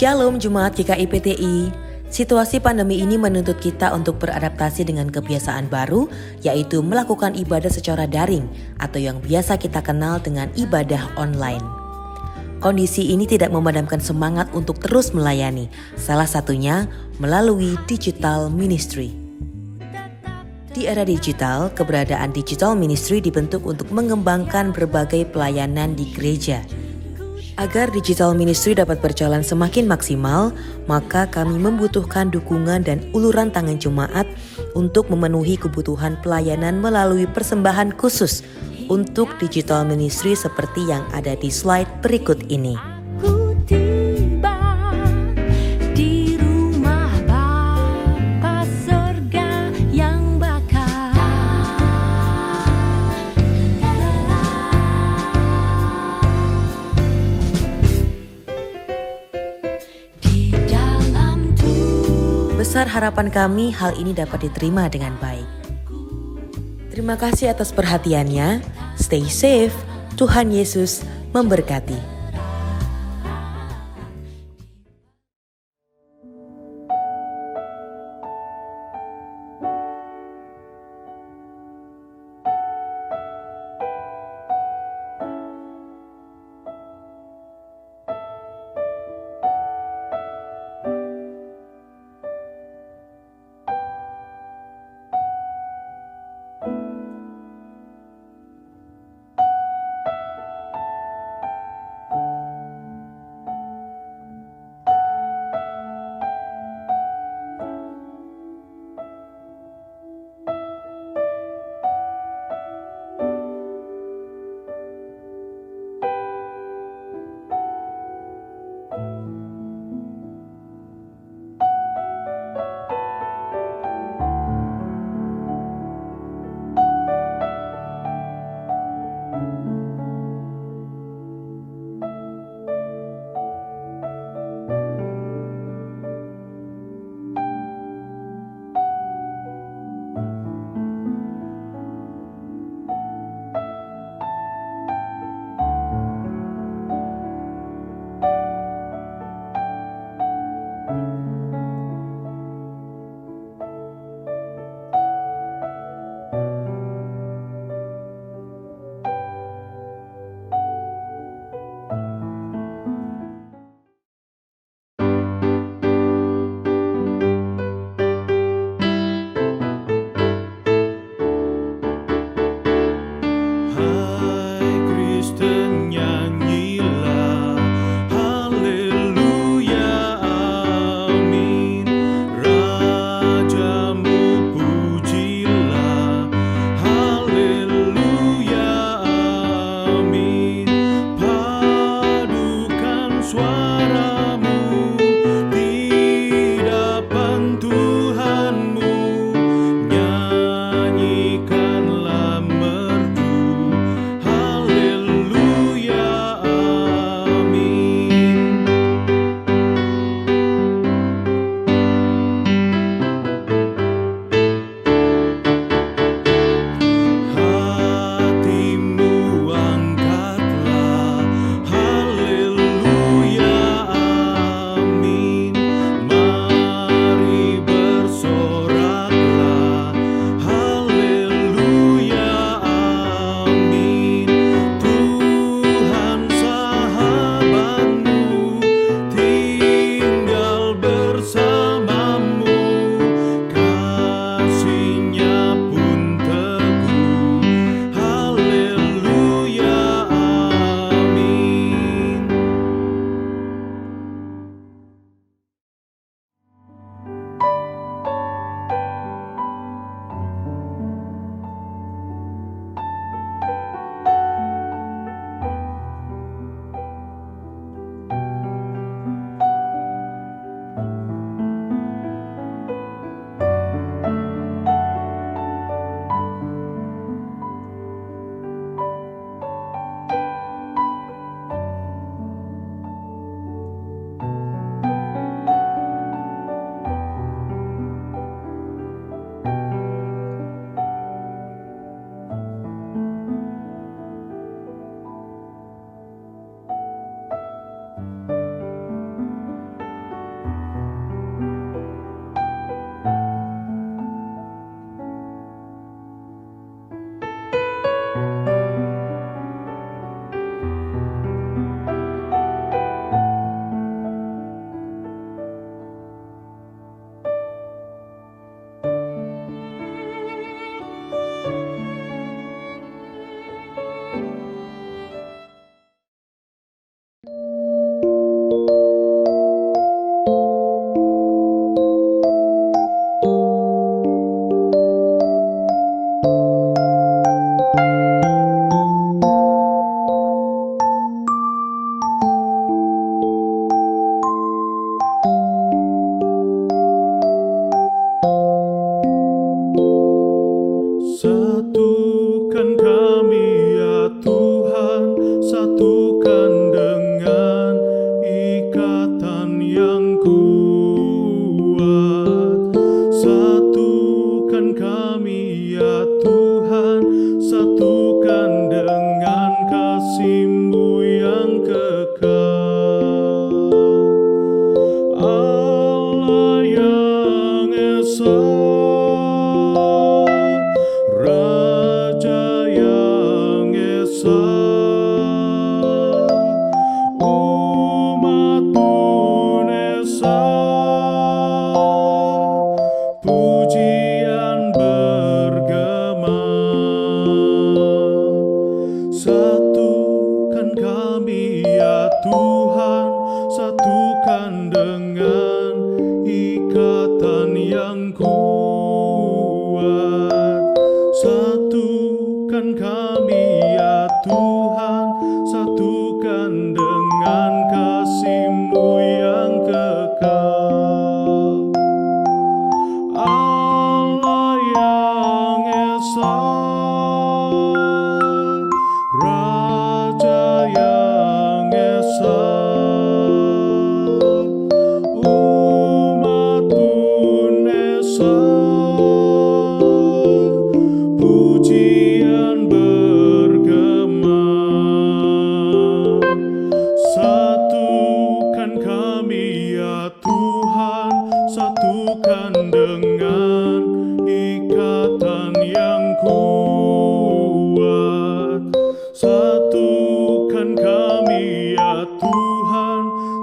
Shalom Jemaat GKI PTI. Situasi pandemi ini menuntut kita untuk beradaptasi dengan kebiasaan baru, yaitu melakukan ibadah secara daring atau yang biasa kita kenal dengan ibadah online. Kondisi ini tidak memadamkan semangat untuk terus melayani, salah satunya melalui digital ministry. Di era digital, keberadaan digital ministry dibentuk untuk mengembangkan berbagai pelayanan di gereja. Agar digital ministry dapat berjalan semakin maksimal, maka kami membutuhkan dukungan dan uluran tangan jemaat untuk memenuhi kebutuhan pelayanan melalui persembahan khusus untuk digital ministry seperti yang ada di slide berikut ini. Besar harapan kami hal ini dapat diterima dengan baik. Terima kasih atas perhatiannya. Stay safe. Tuhan Yesus memberkati.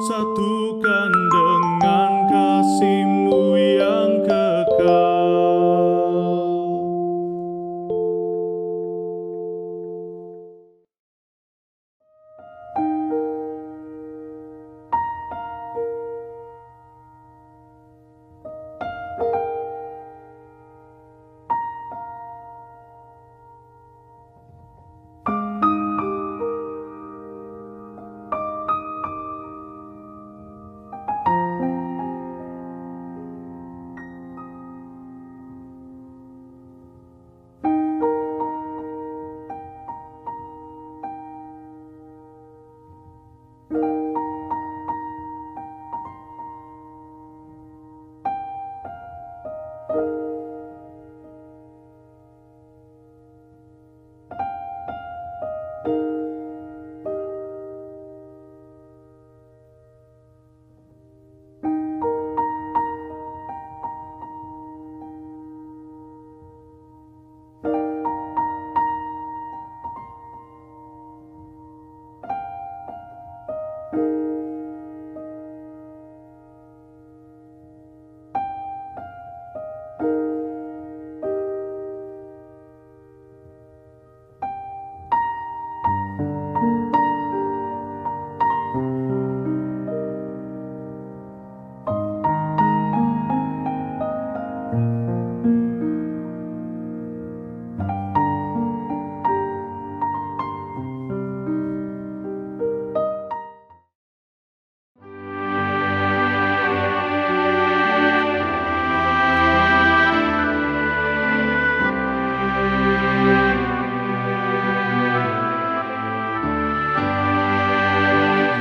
satukan dengan kasih-Mu yang kekal.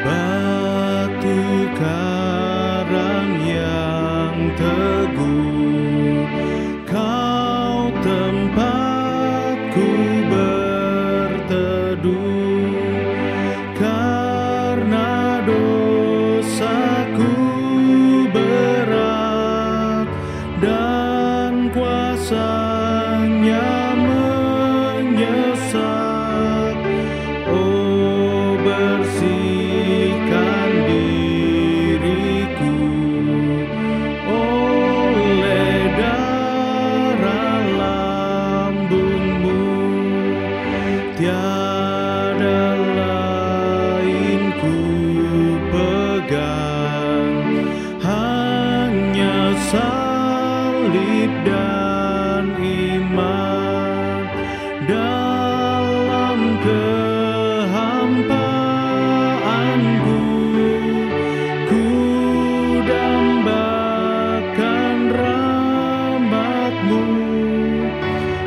Batu karang yang teguh, Kau tempatku berteduh, karena dosaku berat dan kuasanya menyesat. Oh, bersihkan diriku oleh darah lambung-Mu. Tiada lain ku pegang, hanya salib dan iman. Dalam kehampaanku, ku dambakan rahmat-Mu.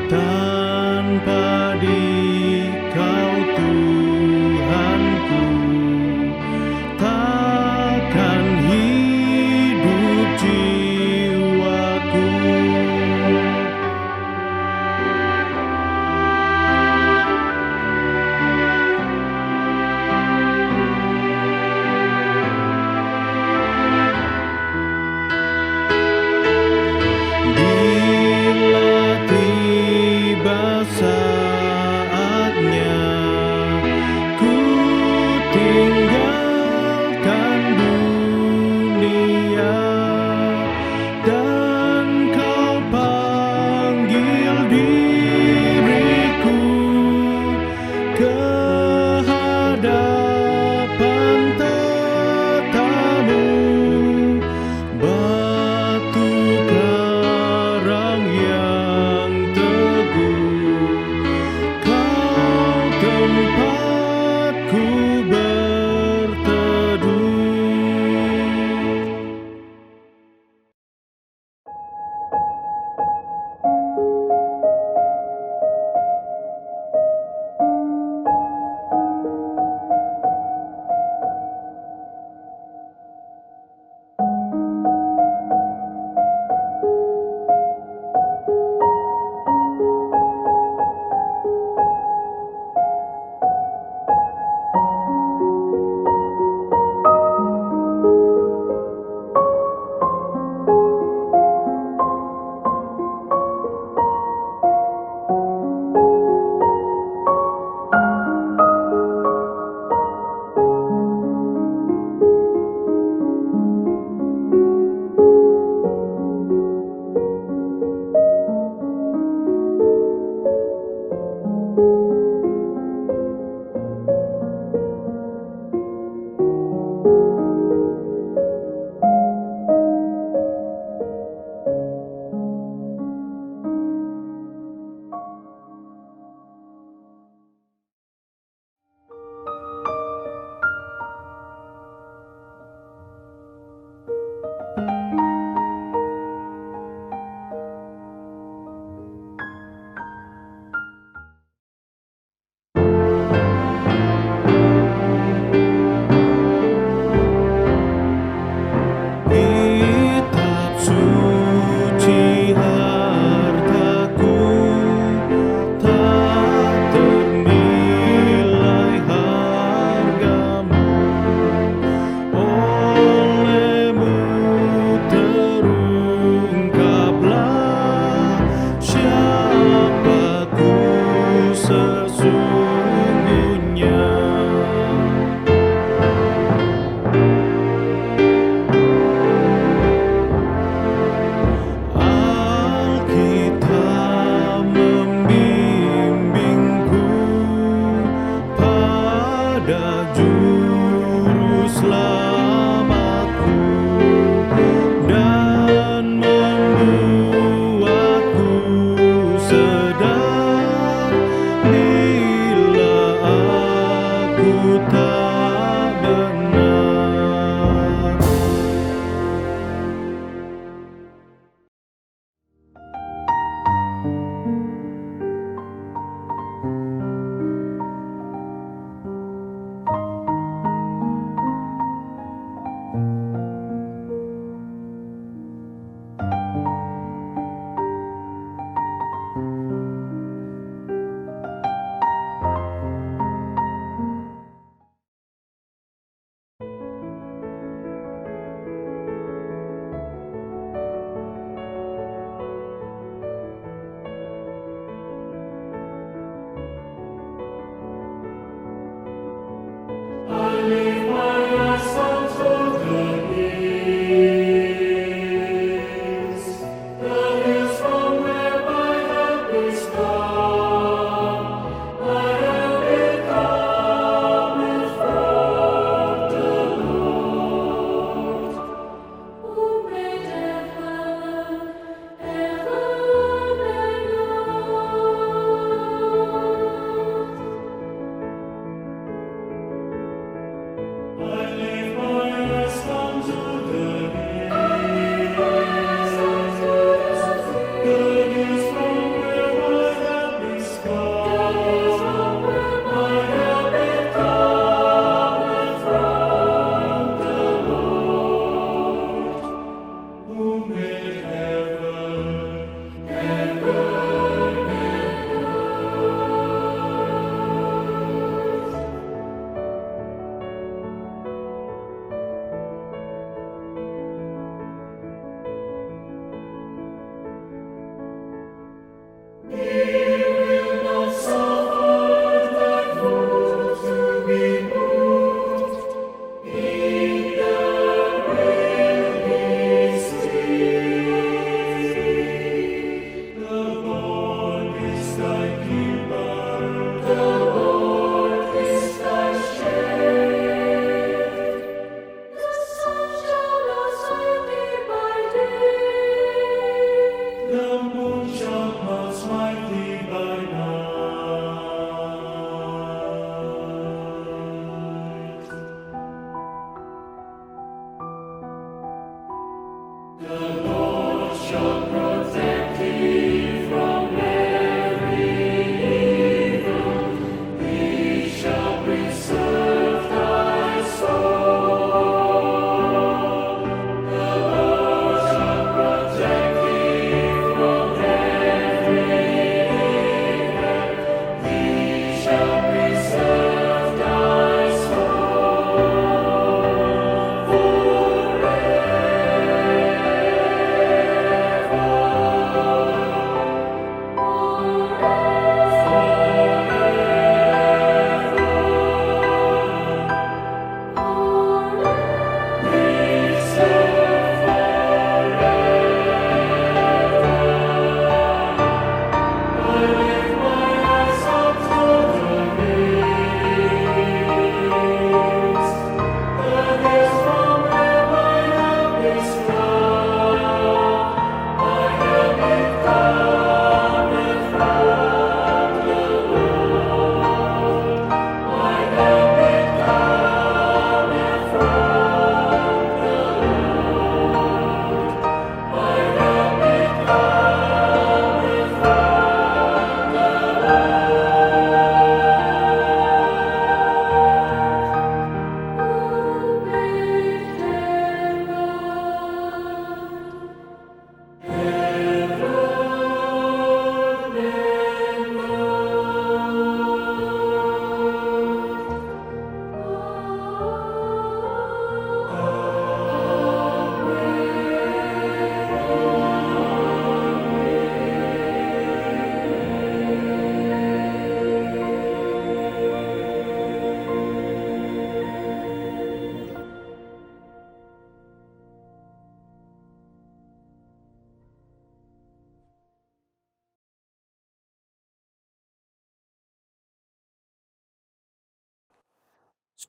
Tanpa Dikau Tuhanku, takkan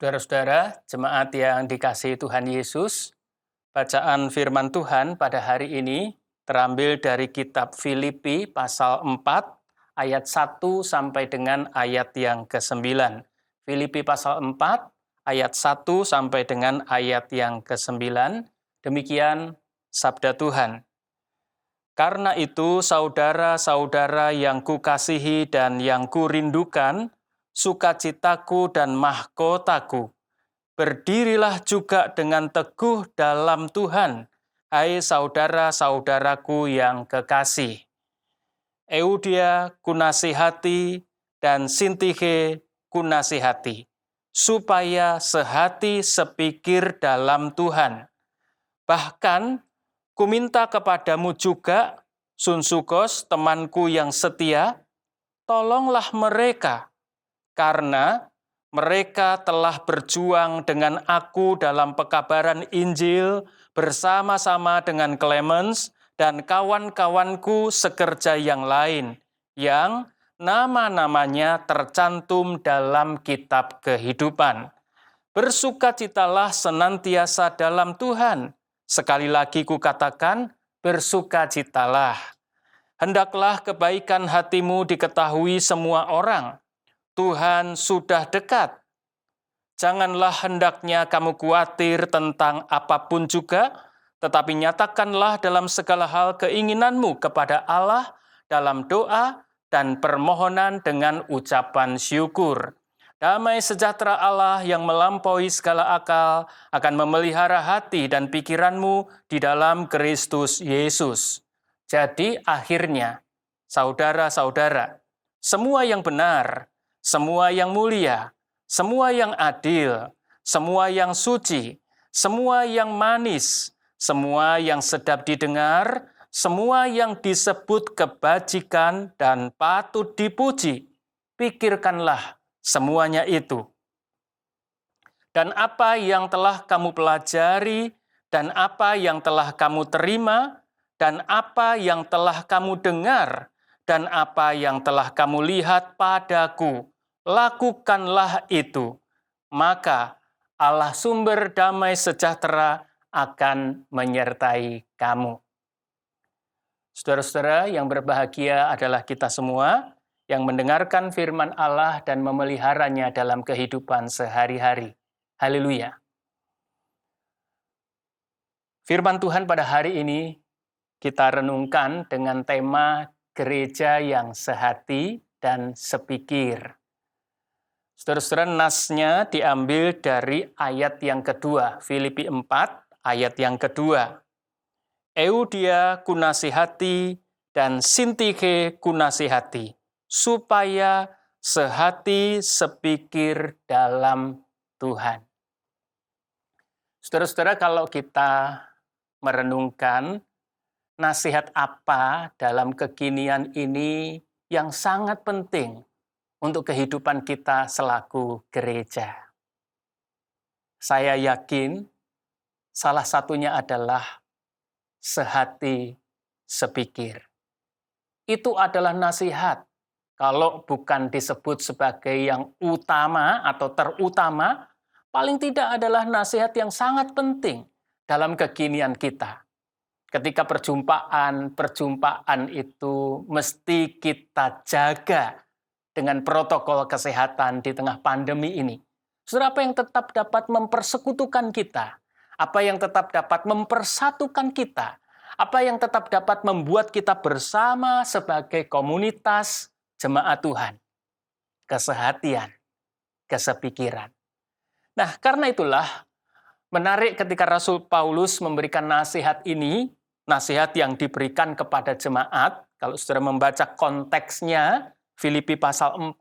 Saudara-saudara, jemaat yang dikasihi Tuhan Yesus, bacaan firman Tuhan pada hari ini terambil dari kitab Filipi pasal 4 ayat 1 sampai dengan ayat yang ke-9. Filipi pasal 4 ayat 1 sampai dengan ayat yang ke-9. Demikian sabda Tuhan. Karena itu, saudara-saudara yang kukasihi dan yang kurindukan, sukacitaku dan mahkotaku, berdirilah juga dengan teguh dalam Tuhan, hai saudara-saudaraku yang kekasih. Eudia kunasihati dan Sintihe kunasihati, supaya sehati sepikir dalam Tuhan. Bahkan, kuminta kepadamu juga, Sunsukos, temanku yang setia, tolonglah mereka, karena mereka telah berjuang dengan aku dalam pekabaran Injil bersama-sama dengan Clemens dan kawan-kawanku sekerja yang lain, yang nama-namanya tercantum dalam kitab kehidupan. Bersukacitalah senantiasa dalam Tuhan. Sekali lagi kukatakan, bersukacitalah. Hendaklah kebaikan hatimu diketahui semua orang. Tuhan sudah dekat. Janganlah hendaknya kamu khawatir tentang apapun juga, tetapi nyatakanlah dalam segala hal keinginanmu kepada Allah dalam doa dan permohonan dengan ucapan syukur. Damai sejahtera Allah yang melampaui segala akal akan memelihara hati dan pikiranmu di dalam Kristus Yesus. Jadi akhirnya, saudara-saudara, semua yang benar, semua yang mulia, semua yang adil, semua yang suci, semua yang manis, semua yang sedap didengar, semua yang disebut kebajikan dan patut dipuji, pikirkanlah semuanya itu. Dan apa yang telah kamu pelajari, dan apa yang telah kamu terima, dan apa yang telah kamu dengar, dan apa yang telah kamu lihat padaku, lakukanlah itu. Maka Allah sumber damai sejahtera akan menyertai kamu. Saudara-saudara yang berbahagia adalah kita semua yang mendengarkan firman Allah dan memeliharanya dalam kehidupan sehari-hari. Haleluya. Firman Tuhan pada hari ini kita renungkan dengan tema gereja yang sehati dan sepikir. Saudara-saudara, nasnya diambil dari ayat yang kedua, Filipi 4, ayat yang kedua. Eudia kunasihati dan Sintikhe kunasihati, supaya sehati sepikir dalam Tuhan. Saudara-saudara, kalau kita merenungkan nasihat apa dalam kekinian ini yang sangat penting untuk kehidupan kita selaku gereja. Saya yakin salah satunya adalah sehati sepikir. Itu adalah nasihat. Kalau bukan disebut sebagai yang utama atau terutama, paling tidak adalah nasihat yang sangat penting dalam kekinian kita. Ketika perjumpaan itu mesti kita jaga dengan protokol kesehatan di tengah pandemi ini. Saudara, apa yang tetap dapat mempersekutukan kita? Apa yang tetap dapat mempersatukan kita? Apa yang tetap dapat membuat kita bersama sebagai komunitas jemaat Tuhan? Kesehatian, kesepikiran. Nah, karena itulah menarik ketika Rasul Paulus memberikan nasihat ini, nasihat yang diberikan kepada jemaat. Kalau saudara membaca konteksnya, Filipi pasal 4,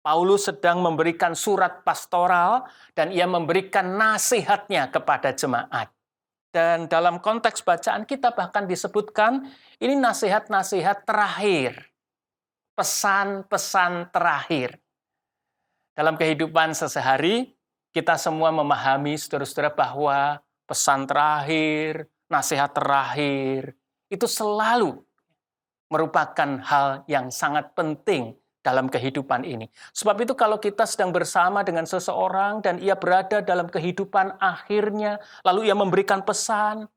Paulus sedang memberikan surat pastoral dan ia memberikan nasihatnya kepada jemaat. Dan dalam konteks bacaan kita bahkan disebutkan ini nasihat-nasihat terakhir, pesan-pesan terakhir. Dalam kehidupan sehari-hari, kita semua memahami, saudara-saudara, bahwa pesan terakhir, nasihat terakhir, itu selalu merupakan hal yang sangat penting dalam kehidupan ini. Sebab itu kalau kita sedang bersama dengan seseorang dan ia berada dalam kehidupan akhirnya, lalu ia memberikan pesan,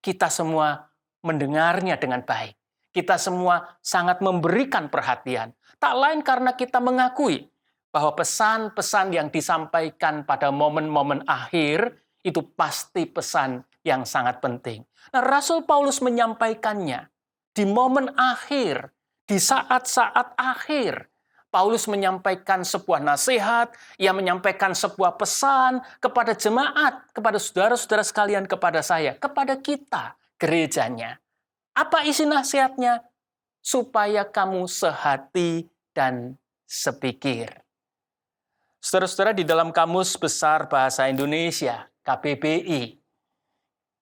kita semua mendengarnya dengan baik. Kita semua sangat memberikan perhatian. Tak lain karena kita mengakui bahwa pesan-pesan yang disampaikan pada momen-momen akhir itu pasti pesan yang sangat penting. Nah, Rasul Paulus menyampaikannya di momen akhir, di saat-saat akhir. Paulus menyampaikan sebuah nasihat, ia menyampaikan sebuah pesan kepada jemaat, kepada saudara-saudara sekalian, kepada saya, kepada kita, gerejanya. Apa isi nasihatnya? Supaya kamu sehati dan sepikir. Saudara-saudara, di dalam Kamus Besar Bahasa Indonesia, KBBI,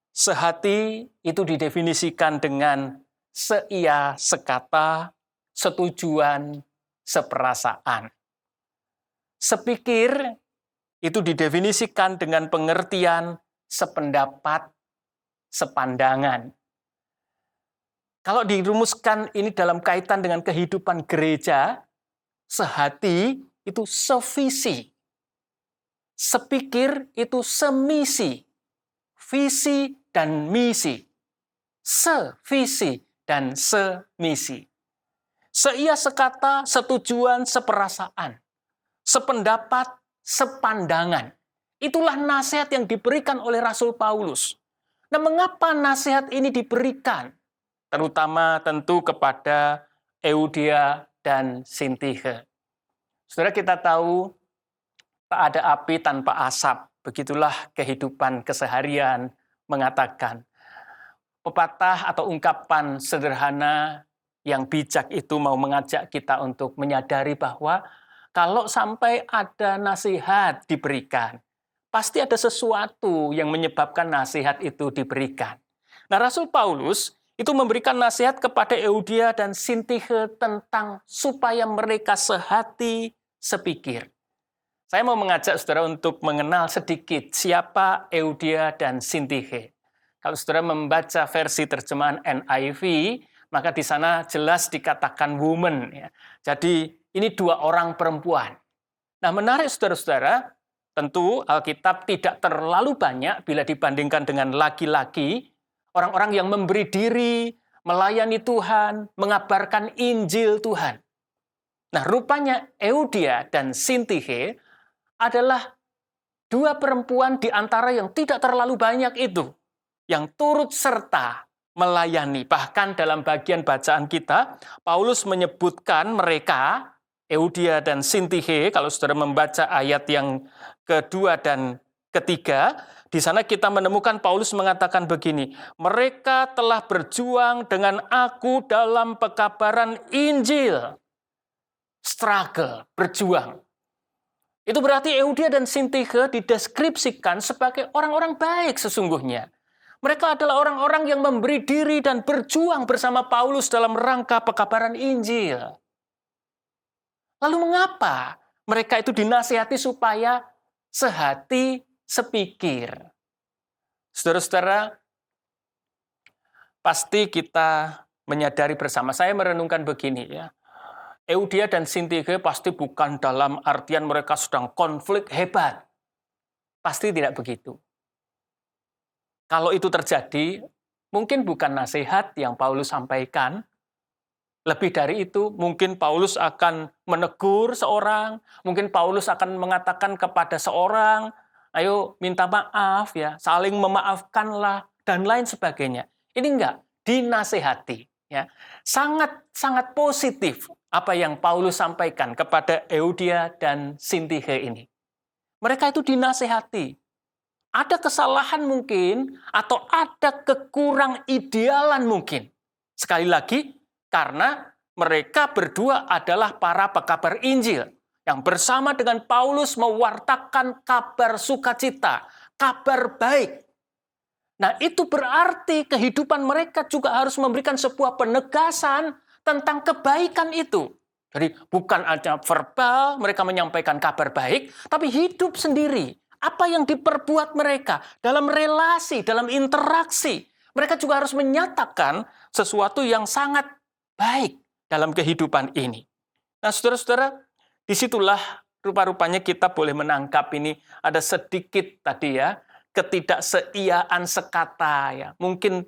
sehati itu didefinisikan dengan seia sekata, setujuan, seperasaan. Sepikir itu didefinisikan dengan pengertian sependapat, sepandangan. Kalau dirumuskan ini dalam kaitan dengan kehidupan gereja, sehati itu sevisi. Sepikir itu semisi. Visi dan misi. Sevisi dan semisi. Seia sekata, setujuan, seperasaan. Sependapat, sepandangan. Itulah nasihat yang diberikan oleh Rasul Paulus. Nah, mengapa nasihat ini diberikan? Terutama tentu kepada Eudia dan Sintikhe. Saudara, kita tahu tak ada api tanpa asap. Begitulah kehidupan keseharian mengatakan. Pepatah atau ungkapan sederhana yang bijak itu mau mengajak kita untuk menyadari bahwa kalau sampai ada nasihat diberikan, pasti ada sesuatu yang menyebabkan nasihat itu diberikan. Nah, Rasul Paulus itu memberikan nasihat kepada Eudia dan Sintikhe tentang supaya mereka sehati, sepikir. Saya mau mengajak saudara untuk mengenal sedikit siapa Eudia dan Sintikhe. Kalau saudara membaca versi terjemahan NIV, maka di sana jelas dikatakan woman. Ya. Jadi ini dua orang perempuan. Nah, menarik saudara-saudara, tentu Alkitab tidak terlalu banyak bila dibandingkan dengan laki-laki, orang-orang yang memberi diri, melayani Tuhan, mengabarkan Injil Tuhan. Nah, rupanya Eudia dan Sintikhe adalah dua perempuan di antara yang tidak terlalu banyak itu. yang turut serta melayani. Bahkan dalam bagian bacaan kita, Paulus menyebutkan mereka, Euodia dan Sintihe, kalau saudara membaca ayat yang kedua dan ketiga, di sana kita menemukan Paulus mengatakan begini, mereka telah berjuang dengan aku dalam pekabaran Injil. Struggle, berjuang. Itu berarti Euodia dan Sintihe dideskripsikan sebagai orang-orang baik sesungguhnya. Mereka adalah orang-orang yang memberi diri dan berjuang bersama Paulus dalam rangka pekabaran Injil. Lalu mengapa mereka itu dinasihati supaya sehati sepikir? Saudara-saudara, pasti kita menyadari bersama. Saya merenungkan begini ya. Euodia dan Sintihe pasti bukan dalam artian mereka sedang konflik hebat. Pasti tidak begitu. Kalau itu terjadi, mungkin bukan nasihat yang Paulus sampaikan. Lebih dari itu, mungkin Paulus akan menegur seorang, mungkin Paulus akan mengatakan kepada seorang, ayo minta maaf ya, saling memaafkanlah, dan lain sebagainya. Ini enggak, dinasehati. Ya. Sangat positif apa yang Paulus sampaikan kepada Euodia dan Sintihe ini. Mereka itu dinasehati. Ada kesalahan mungkin, atau ada kekurang idealan mungkin. Sekali lagi, karena mereka berdua adalah para pekabar Injil, yang bersama dengan Paulus mewartakan kabar sukacita, kabar baik. Nah, itu berarti kehidupan mereka juga harus memberikan sebuah penegasan tentang kebaikan itu. Jadi bukan hanya verbal mereka menyampaikan kabar baik, tapi hidup sendiri. Apa yang diperbuat mereka dalam relasi, dalam interaksi. Mereka juga harus menyatakan sesuatu yang sangat baik dalam kehidupan ini. Nah, saudara-saudara, disitulah rupa-rupanya kita boleh menangkap ini ada sedikit tadi ya, ketidakseiaan sekata ya. Mungkin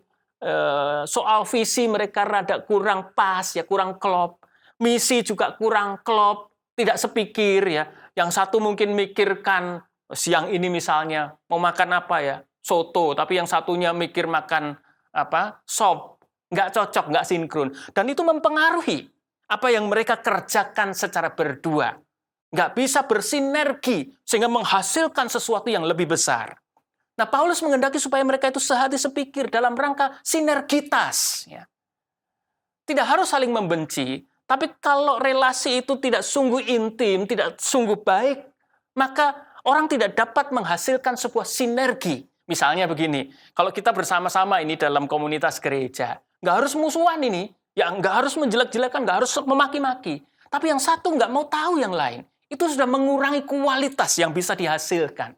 soal visi mereka rada kurang pas ya, kurang klop. Misi juga kurang klop, tidak sepikir ya. Yang satu mungkin mikirkan siang ini misalnya mau makan apa ya? Soto, tapi yang satunya mikir makan apa? Sop. Nggak cocok, nggak sinkron. Dan itu mempengaruhi apa yang mereka kerjakan secara berdua. Nggak bisa bersinergi sehingga menghasilkan sesuatu yang lebih besar. Nah, Paulus menghendaki supaya mereka itu sehati sepikir dalam rangka sinergitas. Ya. Tidak harus saling membenci, tapi kalau relasi itu tidak sungguh intim, tidak sungguh baik, maka orang tidak dapat menghasilkan sebuah sinergi. Misalnya begini, kalau kita bersama-sama ini dalam komunitas gereja, nggak harus musuhan ini, ya nggak harus menjelek-jelekan, nggak harus memaki-maki. Tapi yang satu nggak mau tahu yang lain, itu sudah mengurangi kualitas yang bisa dihasilkan.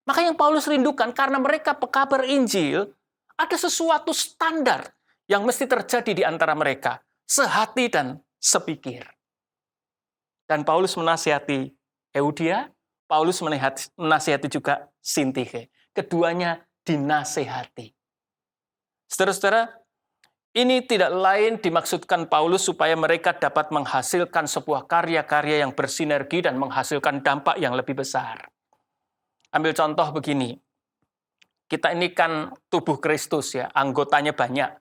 Maka yang Paulus rindukan, karena mereka pekabar Injil, ada sesuatu standar yang mesti terjadi di antara mereka, sehati dan sepikir. Dan Paulus menasihati Euodia, Paulus menasihati juga Sintihe. Keduanya dinasehati. Saudara-saudara, ini tidak lain dimaksudkan Paulus supaya mereka dapat menghasilkan sebuah karya-karya yang bersinergi dan menghasilkan dampak yang lebih besar. Ambil contoh begini, kita ini kan tubuh Kristus ya, anggotanya banyak.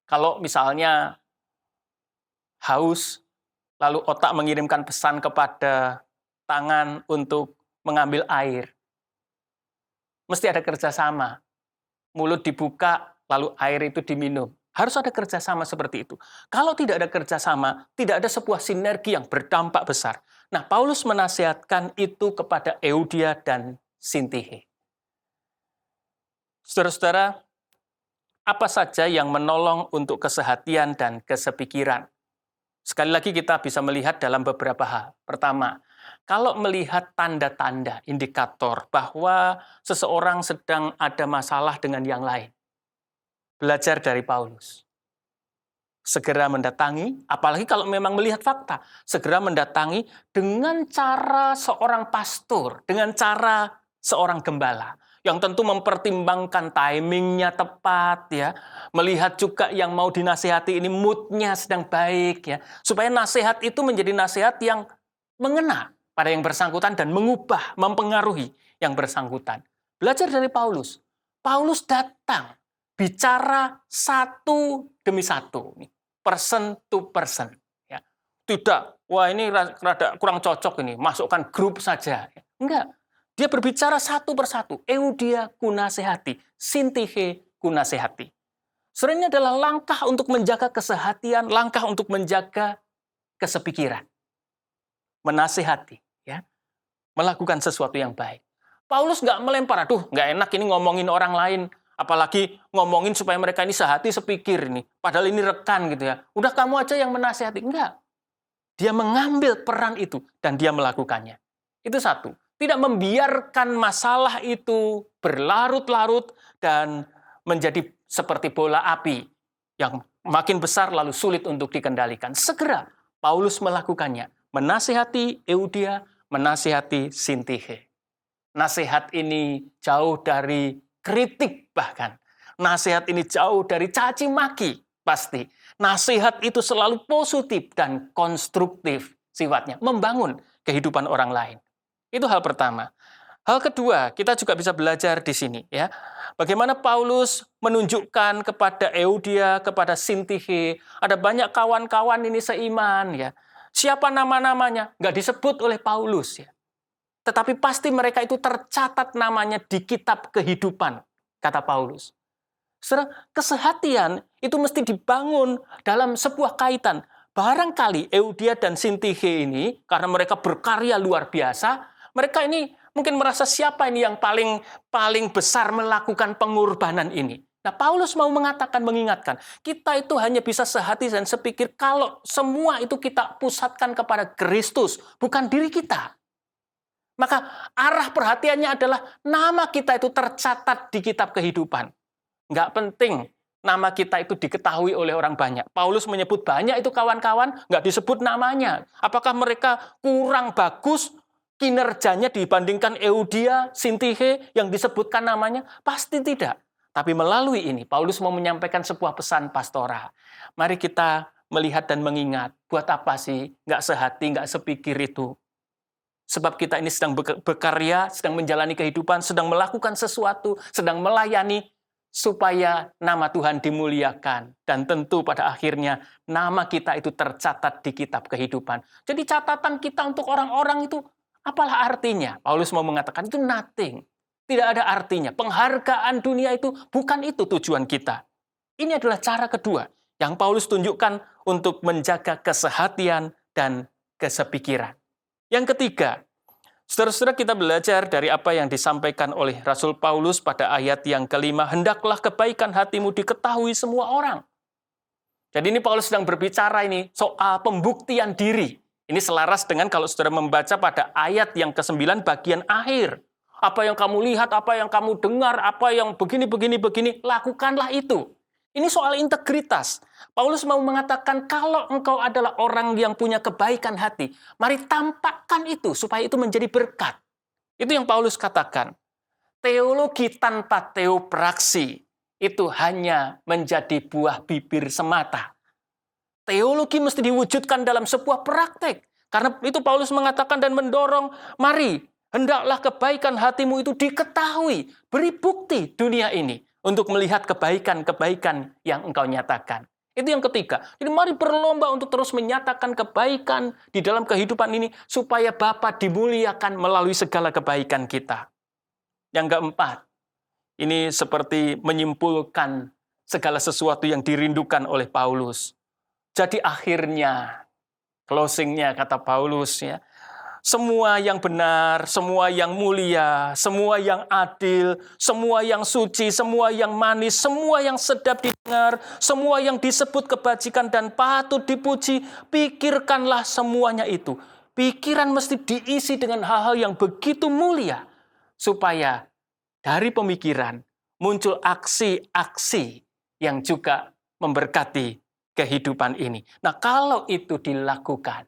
Kalau misalnya haus, lalu otak mengirimkan pesan kepada tangan untuk mengambil air, mesti ada kerjasama. Mulut dibuka, lalu air itu diminum. Harus ada kerjasama seperti itu. Kalau tidak ada kerjasama, tidak ada sebuah sinergi yang berdampak besar. Nah, Paulus menasihatkan itu kepada Euodia dan Sintihe. Saudara-saudara, apa saja yang menolong untuk kesehatian dan kesepikiran? Sekali lagi kita bisa melihat dalam beberapa hal. Pertama, kalau melihat tanda-tanda, indikator bahwa seseorang sedang ada masalah dengan yang lain, belajar dari Paulus. Segera mendatangi, apalagi kalau memang melihat fakta, segera mendatangi dengan cara seorang pastor, dengan cara seorang gembala, yang tentu mempertimbangkan timingnya tepat, ya, melihat juga yang mau dinasihati ini moodnya sedang baik, ya, supaya nasihat itu menjadi nasihat yang mengena pada yang bersangkutan dan mengubah, mempengaruhi yang bersangkutan. Belajar dari Paulus. Paulus datang bicara satu demi satu, person to person. Ya. Tidak, wah ini rada kurang cocok ini, masukkan grup saja. Enggak, dia berbicara satu persatu. Euodia kunasehati, Sintihe kunasehati. Sebenarnya adalah langkah untuk menjaga kesehatian, langkah untuk menjaga kesepikiran. Menasehati, ya, melakukan sesuatu yang baik. Paulus nggak melempar, aduh nggak enak ini ngomongin orang lain, apalagi ngomongin supaya mereka ini sehati sepikir ini, padahal ini rekan gitu ya. Udah kamu aja yang menasehati, enggak. Dia mengambil peran itu dan dia melakukannya. Itu satu. Tidak membiarkan masalah itu berlarut-larut dan menjadi seperti bola api yang makin besar lalu sulit untuk dikendalikan. Segera Paulus melakukannya. Menasihati Euodia, menasihati Sintihe. Nasihat ini jauh dari kritik bahkan. Nasihat ini jauh dari caci maki pasti. Nasihat itu selalu positif dan konstruktif sifatnya. Membangun kehidupan orang lain. Itu hal pertama. Hal kedua, kita juga bisa belajar di sini, ya. Bagaimana Paulus menunjukkan kepada Euodia, kepada Sintihe, ada banyak kawan-kawan ini seiman, ya. Siapa nama-namanya? Nggak disebut oleh Paulus, ya. Tetapi pasti mereka itu tercatat namanya di kitab kehidupan, kata Paulus. Saudara, kesehatian itu mesti dibangun dalam sebuah kaitan. Barangkali Euodia dan Sintihe ini, karena mereka berkarya luar biasa, mereka ini mungkin merasa siapa ini yang paling besar melakukan pengorbanan ini. Nah, Paulus mau mengatakan, mengingatkan, kita itu hanya bisa sehati dan sepikir kalau semua itu kita pusatkan kepada Kristus, bukan diri kita. Maka arah perhatiannya adalah nama kita itu tercatat di kitab kehidupan. Nggak penting nama kita itu diketahui oleh orang banyak. Paulus menyebut banyak itu kawan-kawan, nggak disebut namanya. Apakah mereka kurang bagus kinerjanya dibandingkan Euodia, Sintihe yang disebutkan namanya? Pasti tidak. Tapi melalui ini, Paulus mau menyampaikan sebuah pesan pastoral. Mari kita melihat dan mengingat, buat apa sih nggak sehati, nggak sepikir itu? Sebab kita ini sedang berkarya, sedang menjalani kehidupan, sedang melakukan sesuatu, sedang melayani, supaya nama Tuhan dimuliakan. Dan tentu pada akhirnya nama kita itu tercatat di kitab kehidupan. Jadi catatan kita untuk orang-orang itu, apalah artinya? Paulus mau mengatakan itu nothing. Tidak ada artinya. Penghargaan dunia itu bukan itu tujuan kita. Ini adalah cara kedua yang Paulus tunjukkan untuk menjaga kesehatian dan kesepikiran. Yang ketiga, saudara-saudara, kita belajar dari apa yang disampaikan oleh Rasul Paulus pada ayat yang kelima, hendaklah kebaikan hatimu diketahui semua orang. Jadi ini Paulus sedang berbicara ini soal pembuktian diri. Ini selaras dengan kalau saudara membaca pada ayat yang ke-9 bagian akhir. Apa yang kamu lihat, apa yang kamu dengar, apa yang begini, lakukanlah itu. Ini soal integritas. Paulus mau mengatakan kalau engkau adalah orang yang punya kebaikan hati, mari tampakkan itu supaya itu menjadi berkat. Itu yang Paulus katakan. Teologi tanpa teopraksi itu hanya menjadi buah bibir semata. Teologi mesti diwujudkan dalam sebuah praktek. Karena itu Paulus mengatakan dan mendorong, mari hendaklah kebaikan hatimu itu diketahui, beri bukti dunia ini untuk melihat kebaikan-kebaikan yang engkau nyatakan. Itu yang ketiga. Jadi mari berlomba untuk terus menyatakan kebaikan di dalam kehidupan ini supaya Bapa dimuliakan melalui segala kebaikan kita. Yang keempat, ini seperti menyimpulkan segala sesuatu yang dirindukan oleh Paulus. Jadi akhirnya, closingnya kata Paulus, ya, semua yang benar, semua yang mulia, semua yang adil, semua yang suci, semua yang manis, semua yang sedap didengar, semua yang disebut kebajikan dan patut dipuji, pikirkanlah semuanya itu. Pikiran mesti diisi dengan hal-hal yang begitu mulia, supaya dari pemikiran muncul aksi-aksi yang juga memberkati kehidupan ini. Nah, kalau itu dilakukan,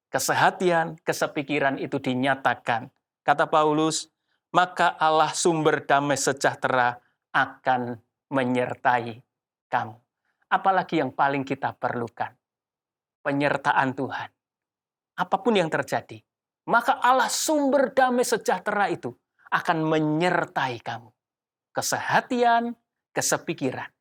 kesehatian, kesepikiran itu dinyatakan. Kata Paulus, maka Allah sumber damai sejahtera akan menyertai kamu. Apalagi yang paling kita perlukan? Penyertaan Tuhan. Apapun yang terjadi, maka Allah sumber damai sejahtera itu akan menyertai kamu. kesehatian, kesepikiran.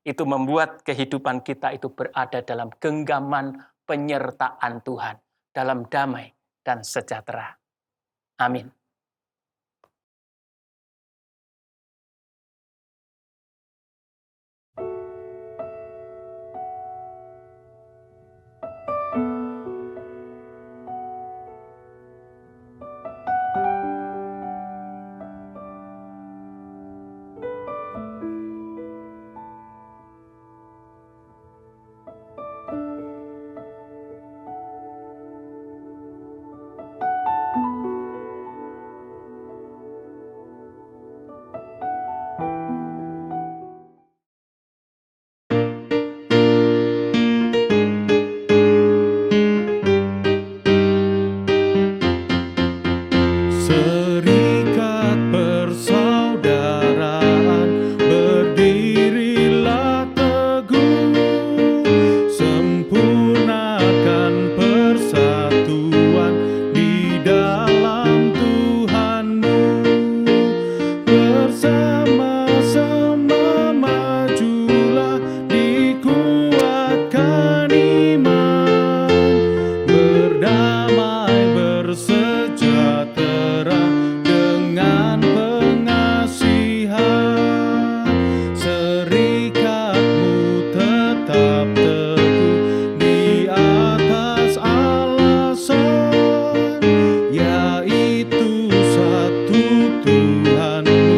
Itu membuat kehidupan kita itu berada dalam genggaman penyertaan Tuhan, dalam damai dan sejahtera. Amin. Serikat persaudaraan berdirilah teguh, sempurnakan persatuan di dalam Tuhanmu. Bersama-sama majulah, dikuatkan iman, berdamai bersejahtera dengan pengasihan. Serikatmu tetap teguh di atas alasan, yaitu satu Tuhanmu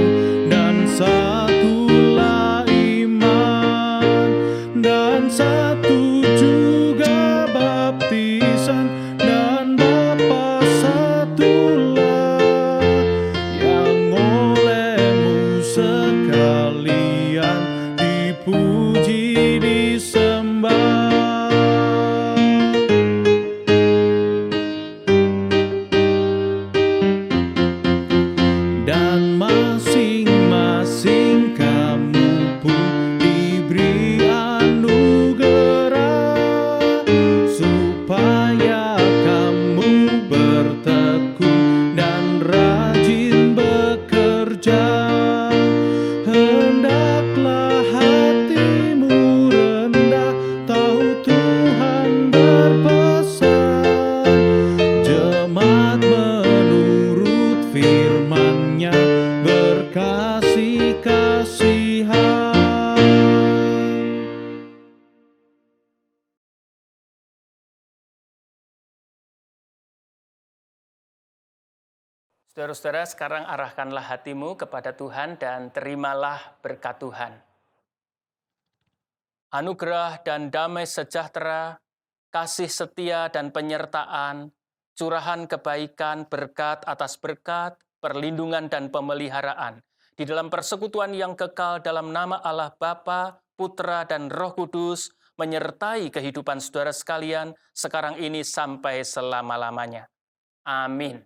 dan satulah iman, dan satu juga baptisan, dan Bapa satulah, yang olehmu sekalian dipuji disembah. Dan masing-masing kamu pun diberi anugerah, supaya kamu bertekun dan rajin bekerja. Hendaklah hatimu rendah, tahu Tuhan berpesan, jemaat menurut firman-Nya berkasih-kasihan. Saudara-saudara, sekarang arahkanlah hatimu kepada Tuhan dan terimalah berkat Tuhan. Anugerah dan damai sejahtera, kasih setia dan penyertaan, curahan kebaikan, berkat atas berkat, perlindungan dan pemeliharaan, di dalam persekutuan yang kekal dalam nama Allah Bapa, Putra, dan Roh Kudus, menyertai kehidupan saudara sekalian sekarang ini sampai selama-lamanya. Amin.